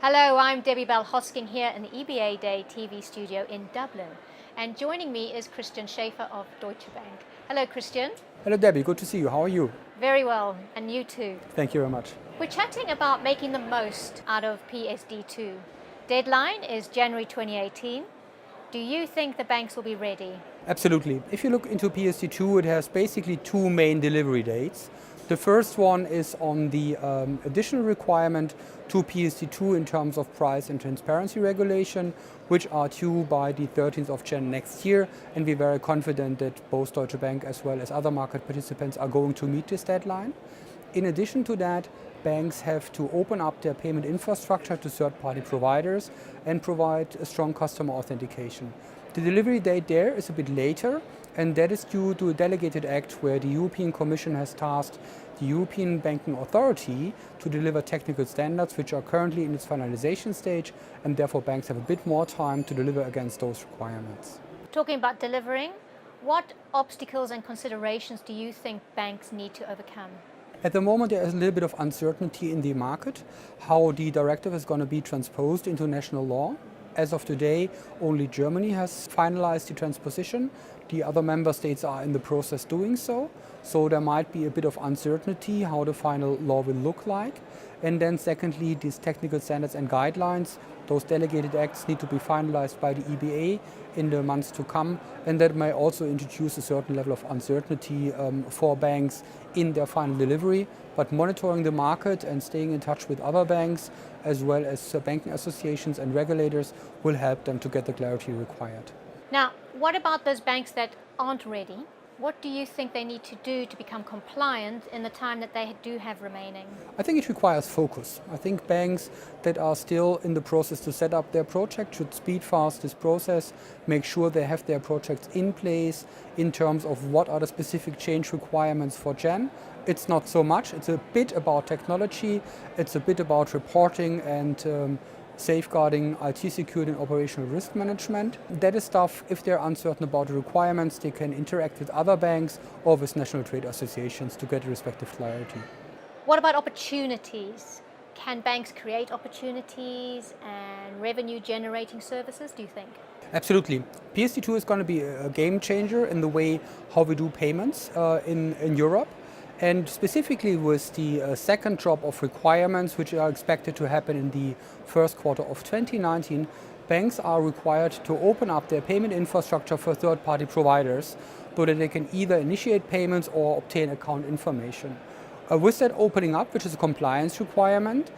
Hello, I'm Debbie Bell-Hosking here in the EBA Day TV studio in Dublin. And joining me is Christian Schaefer of Deutsche Bank. Hello, Christian. Hello Debbie, good to see you. How are you? Very well, and you too. Thank you very much. We're chatting about making the most out of PSD2. Deadline is January 2018. Do you think the banks will be ready? Absolutely. If you look into PSD2, it has basically two main delivery dates. The first one is on the additional requirement to PSD2 in terms of price and transparency regulation, which are due by the 13th of January next year. And we're very confident that both Deutsche Bank as well as other market participants are going to meet this deadline. In addition to that, banks have to open up their payment infrastructure to third-party providers and provide a strong customer authentication. The delivery date there is a bit later, and that is due to a delegated act where the European Commission has tasked the European Banking Authority to deliver technical standards which are currently in its finalization stage, and therefore banks have a bit more time to deliver against those requirements. Talking about delivering, what obstacles and considerations do you think banks need to overcome? At the moment, there is a little bit of uncertainty in the market, how the directive is going to be transposed into national law. As of today, only Germany has finalized the transposition. The other member states are in the process doing so. So there might be a bit of uncertainty how the final law will look like. And then secondly, these technical standards and guidelines, those delegated acts need to be finalized by the EBA in the months to come. And that may also introduce a certain level of uncertainty for banks in their final delivery. But monitoring the market and staying in touch with other banks, as well as banking associations and regulators, will help them to get the clarity required. Now, what about those banks that aren't ready? What do you think they need to do to become compliant in the time that they do have remaining? I think it requires focus. I think banks that are still in the process to set up their project should speed fast this process, make sure they have their projects in place in terms of what are the specific change requirements for Jan. It's not so much, it's a bit about technology, it's a bit about reporting and safeguarding IT security and operational risk management. That is stuff, if they're uncertain about the requirements, they can interact with other banks or with national trade associations to get respective clarity. What about opportunities? Can banks create opportunities and revenue generating services, do you think? Absolutely. PSD2 is going to be a game changer in the way how we do payments in Europe. And specifically with the second drop of requirements, which are expected to happen in the first quarter of 2019, banks are required to open up their payment infrastructure for third-party providers so that they can either initiate payments or obtain account information. With that opening up, which is a compliance requirement,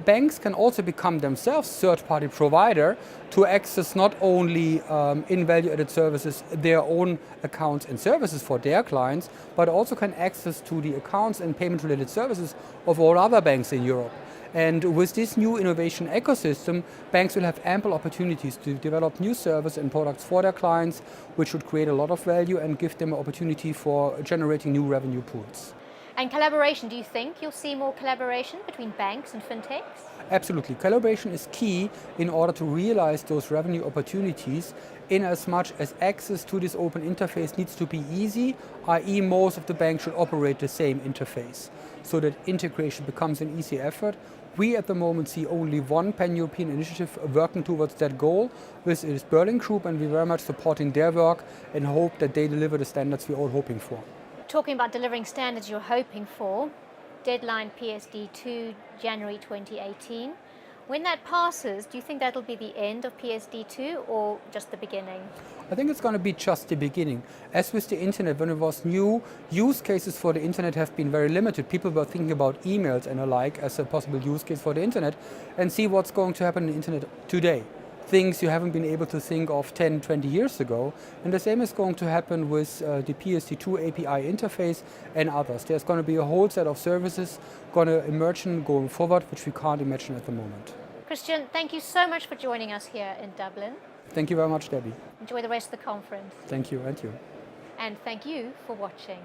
banks can also become themselves third-party provider to access not only in value-added services their own accounts and services for their clients, but also can access to the accounts and payment-related services of all other banks in Europe. And with this new innovation ecosystem, banks will have ample opportunities to develop new services and products for their clients, which would create a lot of value and give them an opportunity for generating new revenue pools. And collaboration, do you think you'll see more collaboration between banks and fintechs? Absolutely. Collaboration is key in order to realize those revenue opportunities, in as much as access to this open interface needs to be easy, i.e. most of the banks should operate the same interface, so that integration becomes an easy effort. We at the moment see only one pan-European initiative working towards that goal. This is Berlin Group, and we're very much supporting their work and hope that they deliver the standards we're all hoping for. Talking about delivering standards you're hoping for, deadline PSD2, January 2018. When that passes, do you think that'll be the end of PSD2 or just the beginning? I think it's going to be just the beginning. As with the internet, when it was new, use cases for the internet have been very limited. People were thinking about emails and alike as a possible use case for the internet, and see what's going to happen in the internet today. Things you haven't been able to think of 10, 20 years ago. And the same is going to happen with the PSD2 API interface and others. There's going to be a whole set of services going to emerge going forward, which we can't imagine at the moment. Christian, thank you so much for joining us here in Dublin. Thank you very much, Debbie. Enjoy the rest of the conference. Thank you, and you. And thank you for watching.